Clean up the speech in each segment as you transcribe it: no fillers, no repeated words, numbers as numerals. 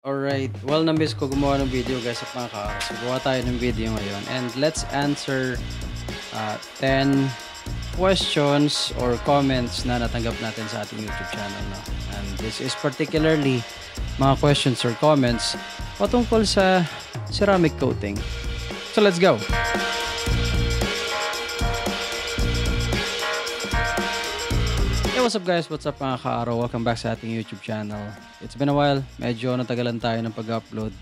Alright, well na-miss ko gumawa ng video guys at mga ka. So gawa tayo ng video ngayon and let's answer 10 questions or comments na natanggap natin sa ating YouTube channel. No? And this is particularly mga questions or comments patungkol sa ceramic coating. So let's go! Hey, what's up guys? What's up mga ka-araw? Welcome back sa ating YouTube channel. It's been a while. Medyo natagalan tayo ng pag-upload.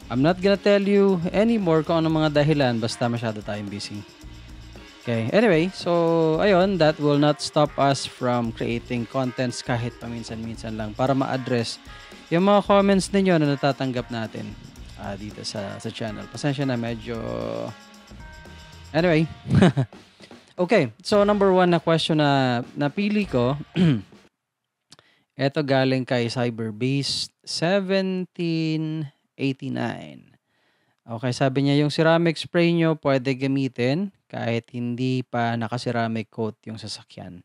I'm not gonna tell you anymore kung ano mga dahilan basta masyado tayong busy. Okay, anyway, so ayun, that will not stop us from creating contents kahit paminsan-minsan lang para ma-address yung mga comments ninyo na natatanggap natin dito sa channel. Pasensya na, medyo... Anyway, okay, so number 1 na question na napili ko, eto galing kay Cyberbase 1789. Okay, sabi niya yung ceramic spray nyo pwede gamitin kahit hindi pa naka-ceramic coat yung sasakyan.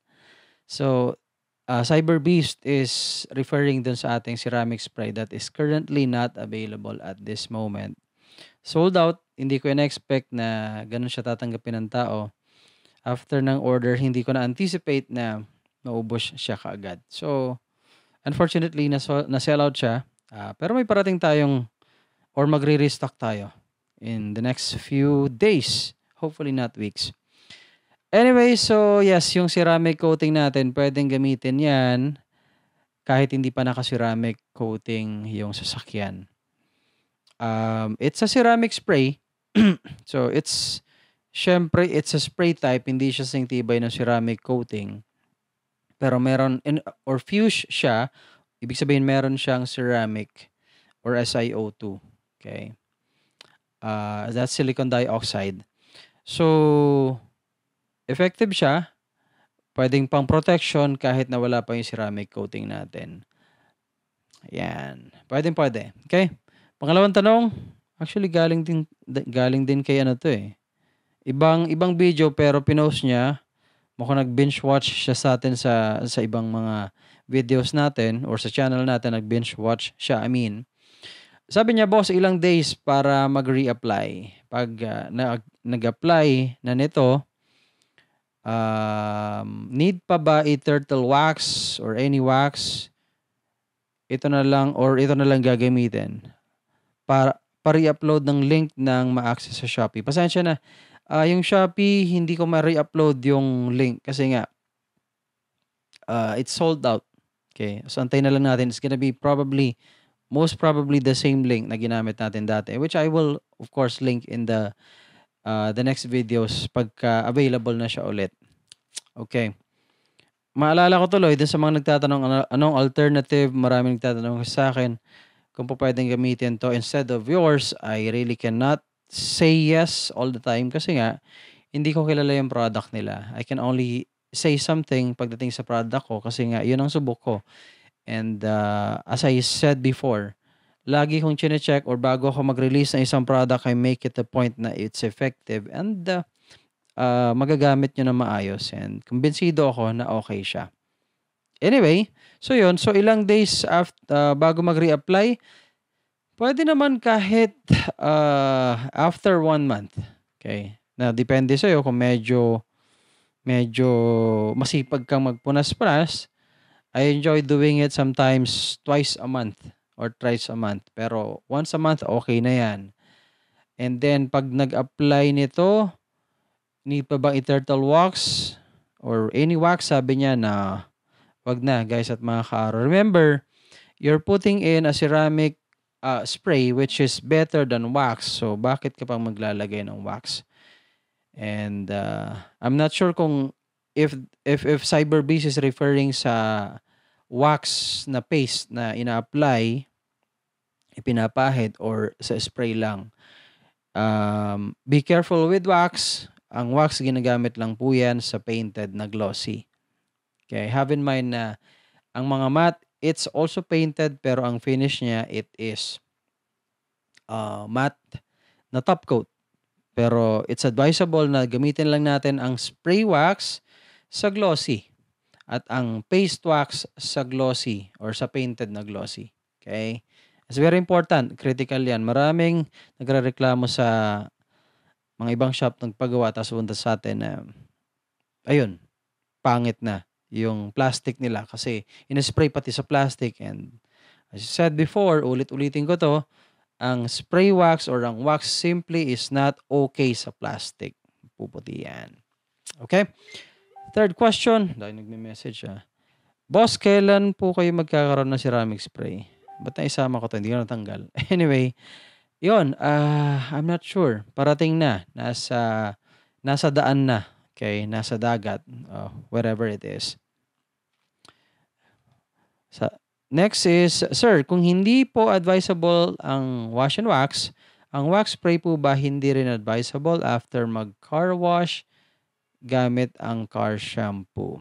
So, Cyberbeast is referring dun sa ating ceramic spray that is currently not available at this moment. Sold out, hindi ko in-expect na ganun siya tatanggapin ng tao. After ng order, hindi ko na-anticipate na maubos siya kaagad. So, unfortunately, na-sell out siya. Pero may parating tayong or magre-restock tayo in the next few days. Hopefully not weeks. Anyway, so yes, yung ceramic coating natin, pwedeng gamitin yan kahit hindi pa naka-ceramic coating yung sasakyan. It's a ceramic spray. So, syempre, it's a spray type. Hindi siya singtibay ng ceramic coating. Pero meron, or fuse siya. Ibig sabihin, meron siyang ceramic or SiO2. Okay. That's silicon dioxide. So, effective siya. Pwedeng pang protection kahit na wala pa yung ceramic coating natin. Ayan. Pwede. Okay. Pangalawang tanong, actually galing din kay ano to eh. Ibang video pero pinost niya. Mukhang nag-binge watch siya sa atin sa ibang mga videos natin or sa channel natin, nag-binge watch siya. Sabi niya, boss, ilang days para mag-reapply. Pag nag-apply na nito, need pa ba i-turtle wax or any wax? Ito na lang gagamitin para pa-re-upload ng link ng ma-access sa Shopee. Pasensya na. Yung Shopee, hindi ko ma-re-upload yung link kasi nga it's sold out. Okay. So, antayin na lang natin. It's gonna be most probably the same link na ginamit natin dati, which I will, of course, link in the next videos pagka available na siya ulit. Okay. Maalala ko tuloy din sa mga nagtatanong anong alternative, maraming nagtatanong sa akin kung po pwedeng gamitin to instead of yours. I really cannot say yes all the time kasi nga hindi ko kilala yung product nila. I can only say something pagdating sa product ko kasi nga yun ang subok ko. And as I said before, lagi kong chine-check or bago ako mag-release ng isang product, I make it a point na it's effective and magagamit nyo na maayos. And kumbinsido ako na okay siya. Anyway, so yun. So ilang days bago mag-reapply, pwede naman kahit after 1 month. Okay? Na depende sa'yo kung medyo masipag kang magpunas-punas. I enjoy doing it sometimes twice a month or thrice a month. Pero once a month, okay na yan. And then, pag nag-apply nito, need pa bang i-turtle wax or any wax? Sabi niya na wag na, guys at mga ka-araw. Remember, you're putting in a ceramic spray which is better than wax. So, bakit ka pang maglalagay ng wax? And I'm not sure kung if Cyberbeast is referring sa wax na paste na ina-apply, ipinapahid, or sa spray lang. Be careful with wax. Ang wax, ginagamit lang po yan sa painted na glossy. Okay, have in mind na ang mga matte, it's also painted pero ang finish niya, it is matte na top coat. Pero it's advisable na gamitin lang natin ang spray wax sa glossy at ang paste wax sa glossy or sa painted na glossy. Okay? It's very important, critical 'yan. Maraming nagrereklamo sa mga ibang shop nagpagawa tapos punta sa'tin na ayun, pangit na yung plastic nila kasi in-spray pati sa plastic and as I said before, ulit-ulitin ko 'to, ang spray wax or ang wax simply is not okay sa plastic. Puputi 'yan. Okay? Third question, dahil nagme-message, Boss, kailan po kayo magkakaroon ng ceramic spray? Ba't naisama ko 'to, hindi ko natanggal. Anyway, 'yun, I'm not sure. Parating na, nasa daan na, okay, nasa dagat, wherever it is. Sa next is, Sir, kung hindi po advisable ang wash and wax, ang wax spray po ba hindi rin advisable after mag-car wash gamit ang car shampoo?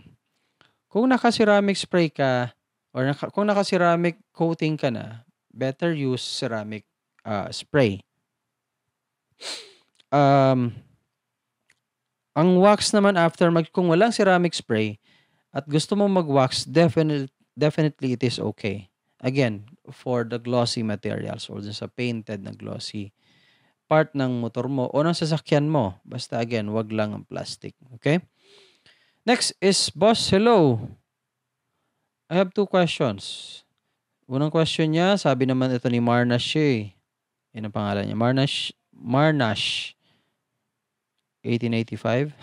Kung naka-ceramic spray ka or kung naka-ceramic coating ka na, better use ceramic, spray. Ang wax naman after kung walang ceramic spray at gusto mong mag-wax, definitely it is okay. Again, for the glossy materials or dun sa painted na glossy part ng motor mo o ng sasakyan mo. Basta again, wag lang ang plastic. Okay? Next is, Boss, hello. I have 2 questions. Unang question niya, sabi naman ito ni Marnash Yan ang pangalan niya. Marnash 1885.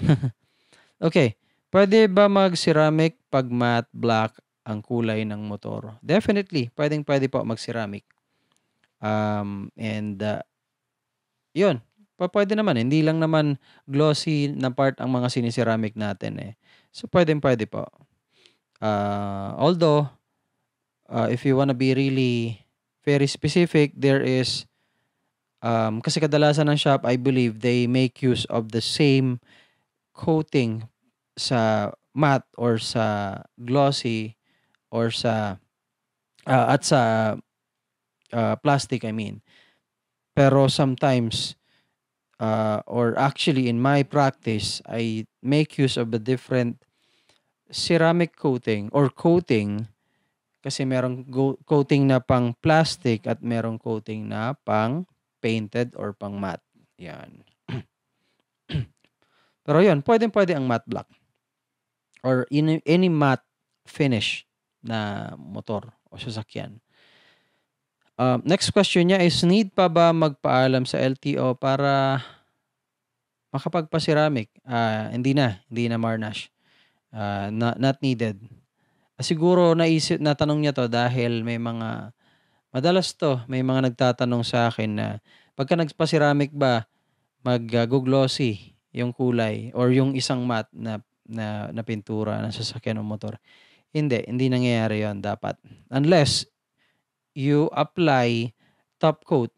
Okay. Pwede ba mag-ceramic pag matte black ang kulay ng motor? Definitely. Pwedeng-pwede po mag-ceramic. Yun. Pwede naman. Hindi lang naman glossy na part ang mga siniceramic natin. So, pwedeng-pwede po. Although, if you wanna be really very specific, there is, kasi kadalasan ng shop, I believe, they make use of the same coating sa matte or sa glossy or sa, at sa plastic, I mean. Pero sometimes, or actually in my practice, I make use of a different ceramic coating or coating kasi merong coating na pang plastic at merong coating na pang painted or pang matte. Yan. Pero yun, pwedeng-pwede ang matte black or any matte finish na motor o sasakyan. Next question niya is, need pa ba magpaalam sa LTO para makapagpa-ceramic? Hindi na Marnash. Not needed. Siguro natanong niya 'to dahil may mga nagtatanong sa akin na pagka nagpa-ceramic ba go-glossy yung kulay or yung isang matte na pintura ng sasakyan o motor. Hindi nangyayari 'yon dapat. Unless you apply top coat.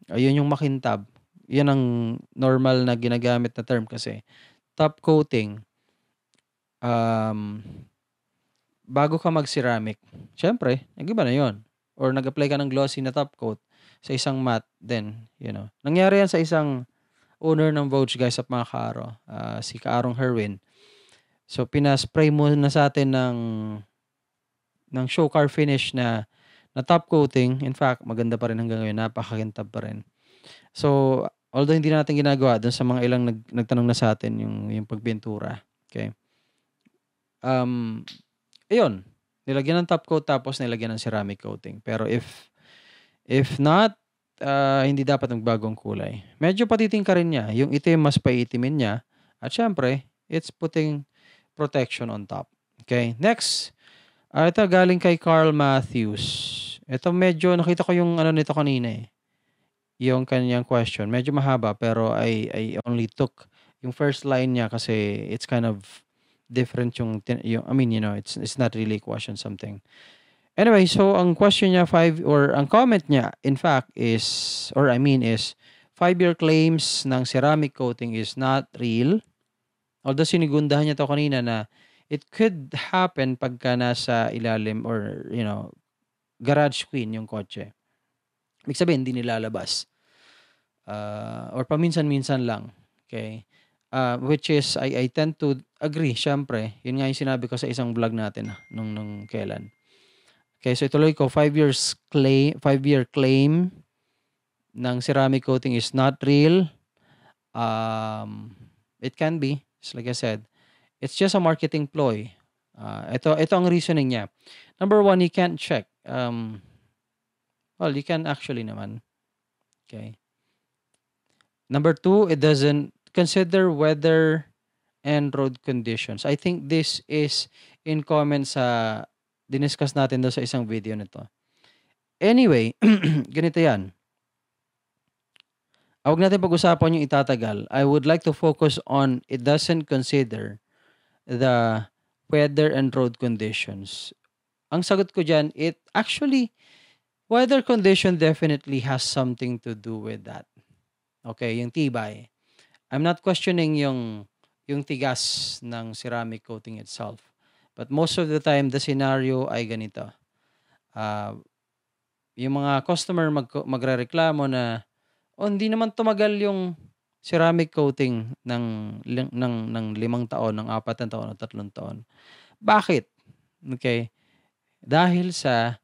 Ayun yung makintab. 'Yan ang normal na ginagamit na term kasi top coating, bago ka mag-ceramic, siyempre nag-iba na 'yon or nag-apply ka ng glossy na top coat sa isang matte, then, nangyari 'yan sa isang owner ng Vogue, guys, at mga kaaro, si Kaarong Herwin. So, pina-spray muna sa atin ng show car finish na top coating. In fact, maganda pa rin hanggang ngayon, napakakintab pa rin. So, although hindi natin ginagawa dun sa mga ilang nagtanong na sa atin yung pagpintura, okay? Ayun, nilagyan ng top coat tapos nilagyan ng ceramic coating. Pero if not, hindi dapat magbago ang kulay. Medyo patiting ka rin niya. Yung itim, mas paitimin niya. At syempre, it's putting protection on top. Okay, next. Ito galing kay Carl Matthews. Ito medyo, nakita ko yung nito kanina yung kanyang question. Medyo mahaba pero I only took yung first line niya kasi it's kind of different I mean, it's not really a question something. Anyway, so ang question niya ang comment niya in fact is 5-year claims ng ceramic coating is not real. Although sinigundahan niya to kanina na it could happen pagka nasa ilalim or garage queen yung kotse. Ibig sabihin hindi nilalabas. Or paminsan-minsan lang. Okay? Which is I tend to agree, syempre. Yun nga yung sinabi ko sa isang vlog natin nung kailan. Okay, so ituloy ko, 5-year claim ng ceramic coating is not real. It can be, just like I said, it's just a marketing ploy. Ito ang reasoning niya. Number one, you can't check. Well, you can actually naman. Okay. Number two, it doesn't consider weather and road conditions. I think this is in comment sa diniscuss natin doon sa isang video nito. Anyway, ganito yan. Huwag natin pag-usapan yung itatagal. I would like to focus on it doesn't consider the weather and road conditions. Ang sagot ko dyan, it actually, weather condition definitely has something to do with that. Okay, yung tibay. I'm not questioning yung tigas ng ceramic coating itself. But most of the time, the scenario ay ganito. Yung mga customer magrereklamo na, hindi naman tumagal yung ceramic coating ng 5 taon, ng 4 taon o 3 taon. Bakit? Okay. Dahil sa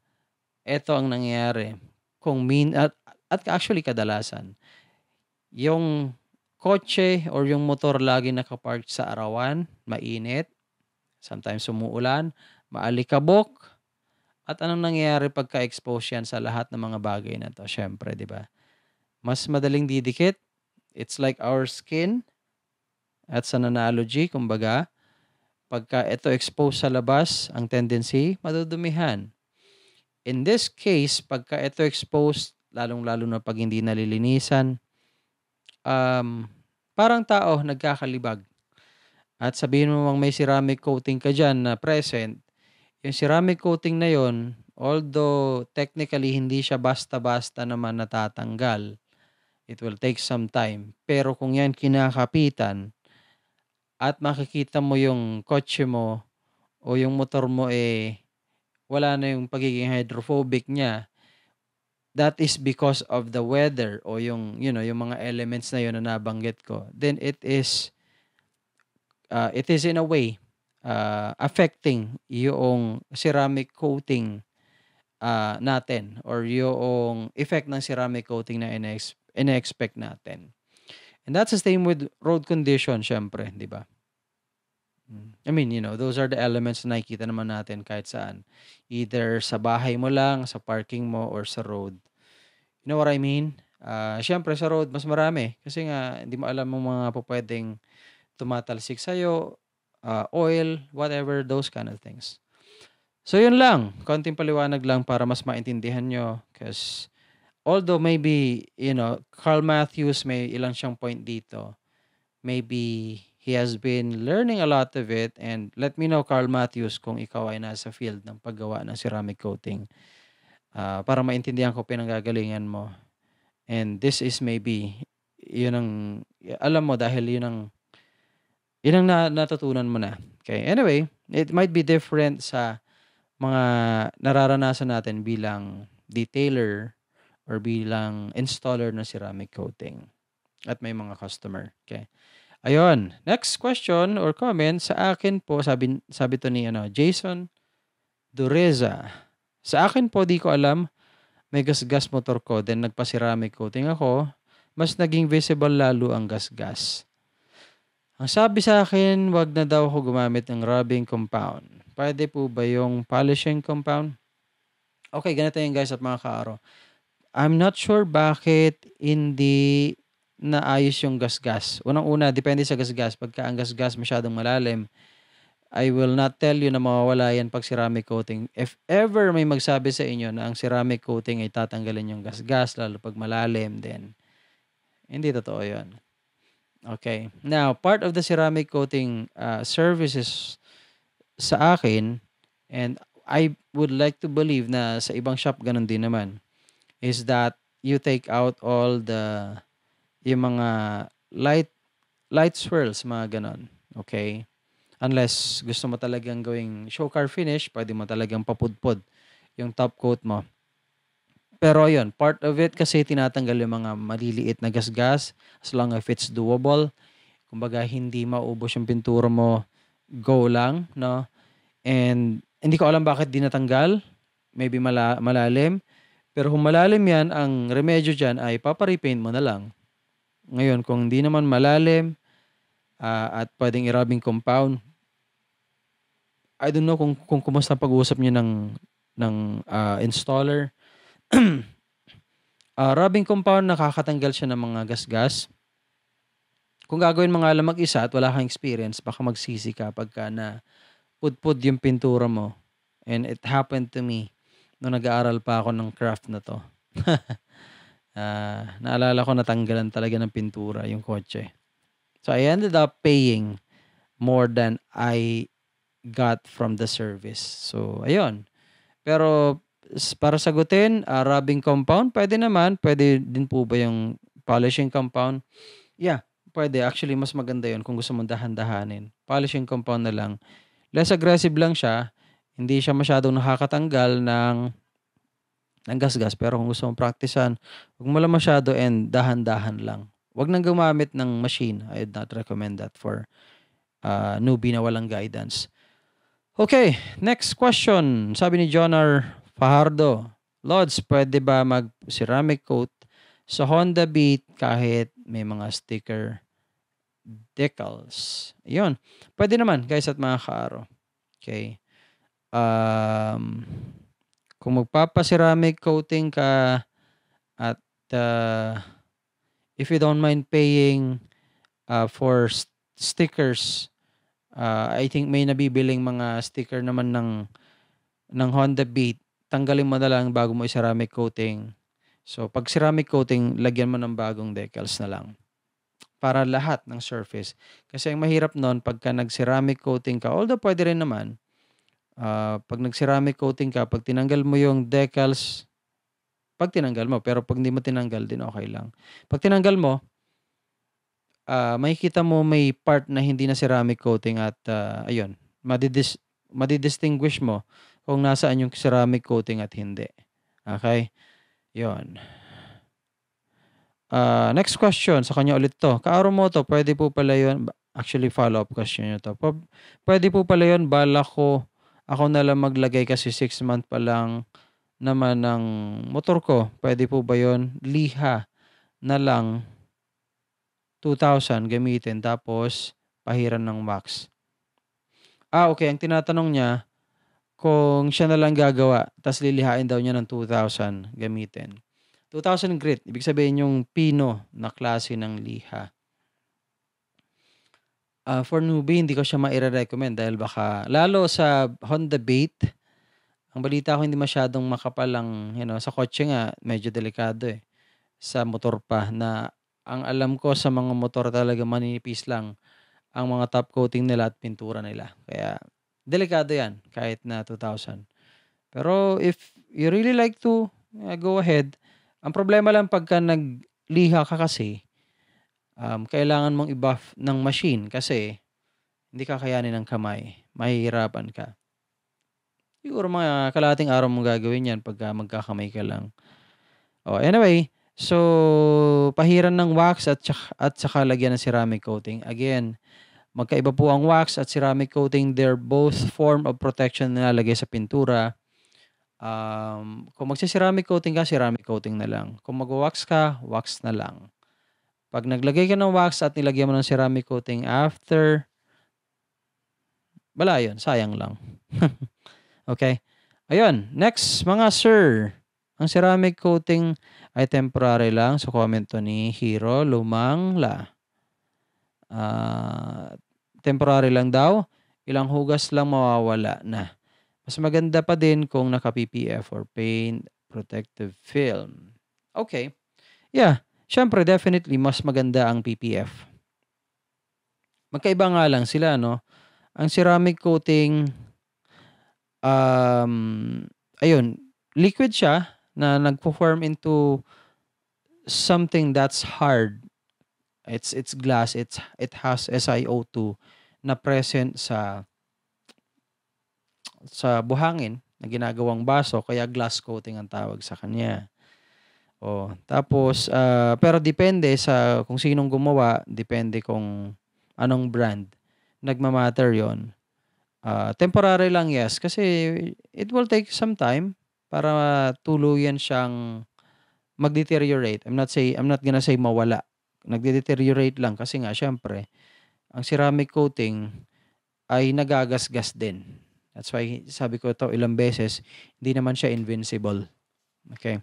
eto ang nangyayari. At actually kadalasan, yung kotse or yung motor lagi nakapark sa arawan, mainit, sometimes umuulan, maalikabok, at anong nangyayari pagka-expose yan sa lahat ng mga bagay na to? Syempre, di ba? Mas madaling didikit. It's like our skin. That's an analogy. Kumbaga, pagka ito exposed sa labas, ang tendency, madudumihan. In this case, pagka ito exposed, lalong-lalo na pag hindi nalilinisan, parang tao, nagkakalibag. At sabihin mo may ceramic coating ka dyan na present, yung ceramic coating na yon, although technically hindi siya basta-basta naman natatanggal, it will take some time. Pero kung yan kinakapitan at makikita mo yung kotse mo o yung motor mo wala na yung pagiging hydrophobic niya, that is because of the weather o yung mga elements na yun na nabanggit ko. Then it is in a way affecting yung ceramic coating natin or yung effect ng ceramic coating na ina-expect natin. And that's the same with road condition, syempre, di ba? I mean, those are the elements na nakikita naman natin kahit saan. Either sa bahay mo lang, sa parking mo, or sa road. You know what I mean? Syempre, sa road, mas marami. Kasi nga, hindi mo alam ang mga pwedeng tumatalsik sa'yo, oil, whatever, those kind of things. So, yun lang. Konting paliwanag lang para mas maintindihan nyo. Because, although maybe, Carl Matthews may ilang siyang point dito. Maybe he has been learning a lot of it. And let me know, Carl Matthews, kung ikaw ay nasa field ng paggawa ng ceramic coating. Para maintindihan ko pinanggagalingan mo. And this is maybe, yun ang, alam mo dahil yun ang natutunan mo na. Okay, anyway, it might be different sa mga nararanasan natin bilang detailer or bilang installer ng ceramic coating at may mga customer. Okay. Ayun, next question or comment sa akin po, sabi to ni Jason Dureza. Sa akin po, di ko alam, may gas-gas motor ko, then nagpa-ceramic coating ako, mas naging visible lalo ang gas-gas. Ang sabi sa akin, wag na daw ako gumamit ng rubbing compound. Pwede po ba yung polishing compound? Okay, ganito yung guys at mga kaaro. I'm not sure bakit hindi naayos yung gas-gas. Unang-una, depende sa gas-gas. Pagka ang gas-gas masyadong malalim, I will not tell you na mawawala yan pag ceramic coating. If ever may magsabi sa inyo na ang ceramic coating ay tatanggalin yung gas-gas, lalo pag malalim, then hindi totoo yun. Okay. Now, part of the ceramic coating services sa akin, and I would like to believe na sa ibang shop ganun din naman, is that you take out all yung mga light swirls, mga ganon. Okay? Unless gusto mo talagang gawing show car finish, pwede mo talagang papudpod yung top coat mo. Pero yun, part of it kasi tinatanggal yung mga maliliit na gas-gas as long as it's doable. Kumbaga, hindi maubos yung pintura mo, go lang, no? And hindi ko alam bakit di natanggal. maybe malalim. Pero kung malalim yan, ang remedyo dyan ay papa-repaint mo na lang. Ngayon, kung hindi naman malalim at pwedeng i-rubbing compound, I don't know kung kumusta ang pag-uusap niyo ng installer. Rubbing compound, nakakatanggal siya ng mga gasgas. Kung gagawin mo nga lang mag-isa at wala kang experience, baka magsisi ka pagka na pudpud yung pintura mo. And it happened to me nung nag-aaral pa ako ng craft na to. Naalala ko natanggalan talaga ng pintura yung kotse. So I ended up paying more than I got from the service. So ayun. Pero para sagutin, rubbing compound, pwede naman. Pwede din po ba yung polishing compound? Yeah, pwede. Actually, mas maganda yun kung gusto mong dahan-dahanin. Polishing compound na lang. Less aggressive lang siya. Hindi siya masyadong nakakatanggal ng gasgas. Pero kung gusto mong practicean, huwag mo lang masyado and dahan-dahan lang. Huwag nang gumamit ng machine. I would not recommend that for newbie na walang guidance. Okay, next question. Sabi ni Jonar Fajardo, Lods, pwede ba mag-ceramic coat sa Honda Beat kahit may mga sticker decals? Yun. Pwede naman, guys at mga kaaro. Okay. Kung magpapa-ceramic coating ka at if you don't mind paying for stickers, I think may nabibiling mga sticker naman ng Honda Beat. Tanggalin mo na lang bago mo i-ceramic coating. So, pag ceramic coating, lagyan mo ng bagong decals na lang. Para lahat ng surface. Kasi ang mahirap nun, pagka nag-ceramic coating ka, although pwede rin naman, pag nag-ceramic coating ka, pag tinanggal mo yung decals, pag tinanggal mo, pero pag hindi mo tinanggal din, okay lang. Pag tinanggal mo, makikita mo may part na hindi na ceramic coating at ayun, madidistinguish mo kung nasaan yung ceramic coating at hindi. Okay? Yun. Next question, sa kanya ulit to. Kaaro mo to, pwede po pala yun, actually follow-up question nyo to. Pwede po pala yun, bala ko, ako na lang maglagay kasi 6 month pa lang naman ng motor ko. Pwede po ba yun? Liha na lang 2,000 gamitin tapos pahiran ng wax. Okay. Ang tinatanong niya, kung siya na lang gagawa, tapos lilihain daw niya ng 2,000 gamitin. 2,000 grit, ibig sabihin yung pino na klase ng liha. For newbie, hindi ko siya maire-recommend dahil baka, lalo sa Honda Beat, ang balita ko hindi masyadong makapal ang, sa kotse nga, medyo delikado eh. Sa motor pa na, ang alam ko sa mga motor talaga manipis lang ang mga top coating nila at pintura nila. Kaya, delikado yan kahit na 2,000. Pero if you really like to, go ahead. Ang problema lang pagka nagliha ka kasi, kailangan mong i-buff ng machine kasi hindi kakayanin ng kamay. Mahihirapan ka. Siguro mga kalahating araw mong gagawin yan pagka magkakamay ka lang. Anyway, so pahiran ng wax at saka lagyan ng ceramic coating. Again, magkaiba po ang wax at ceramic coating. They're both form of protection na nilalagay sa pintura. Kung magsi-ceramic coating ka, ceramic coating na lang. Kung mag-wax ka, wax na lang. Pag naglagay ka ng wax at nilagyan mo ng ceramic coating after, wala yun, sayang lang. Okay? Ayun, next mga sir. Ang ceramic coating ay temporary lang. So, comment to ni Hiro Lumangla. Temporary lang daw. Ilang hugas lang mawawala na. Mas maganda pa din kung naka-PPF or paint protective film. Okay. Yeah. Siyempre, definitely, mas maganda ang PPF. Magkaiba nga lang sila, no? Ang ceramic coating, ayun, liquid siya na nagpo-form into something that's hard. It's glass. It has SiO2 na present sa buhangin na ginagawang baso, kaya glass coating ang tawag sa kanya. Tapos pero depende sa kung sinong gumawa, depende kung anong brand. Nagma-matter 'yon. Temporary lang, yes, kasi it will take some time. para tuluyan siyang mag-deteriorate. I'm not gonna say mawala. Nagde-deteriorate lang kasi nga siyempre ang ceramic coating ay nagagasgas din. That's why sabi ko 'to ilang beses, hindi naman siya invincible, okay.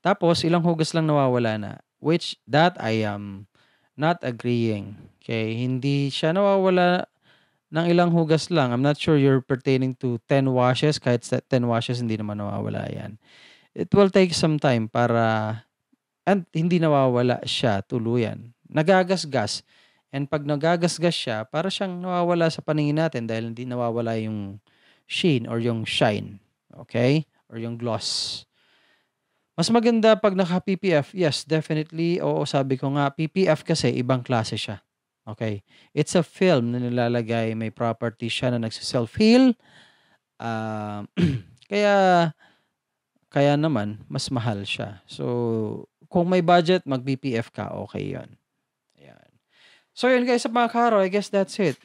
Tapos ilang hugas lang nawawala na, which that I am not agreeing, okay. Hindi siya nawawala ng ilang hugas lang. I'm not sure you're pertaining to 10 washes, kahit sa 10 washes hindi naman nawawala 'yan. It will take some time para and hindi nawawala siya tuluyan. Nagagasgas and 'pag nagagasgas siya para siyang nawawala sa paningin natin dahil hindi nawawala yung sheen or yung shine, okay, or yung gloss. Mas maganda 'pag naka-PPF, yes, definitely, oo, sabi ko nga PPF kasi ibang klase siya, okay. It's a film na nilalagay, may property siya na nagse-self-heal, ah, kaya kaya naman mas mahal siya. So, kung may budget mag-PPF ka, okay 'yun, ayan. So 'yun guys, sa mga karo, I guess that's it.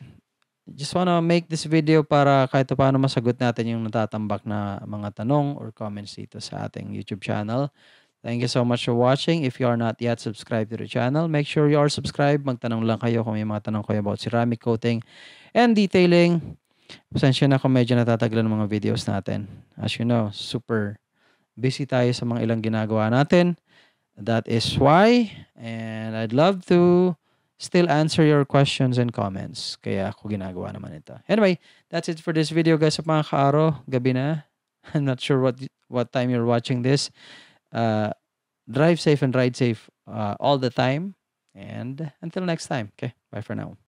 Just wanna make this video para kahit papaano masagot natin yung natatambak na mga tanong or comments dito sa ating YouTube channel. Thank you so much for watching. If you are not yet subscribed to the channel, make sure you are subscribed. Magtanong lang kayo kung may mga tanong kayo about ceramic coating and detailing. Pasensya na kung medyo natatagalan ng mga videos natin. As you know, super busy tayo sa mga ilang ginagawa natin. That is why, and I'd love to still answer your questions and comments. Kaya ako ginagawa naman ito. Anyway, that's it for this video guys. Sa mga kaaro, gabi na. I'm not sure what time you're watching this. Uh, drive safe and ride safe all the time. And until next time. Okay, bye for now.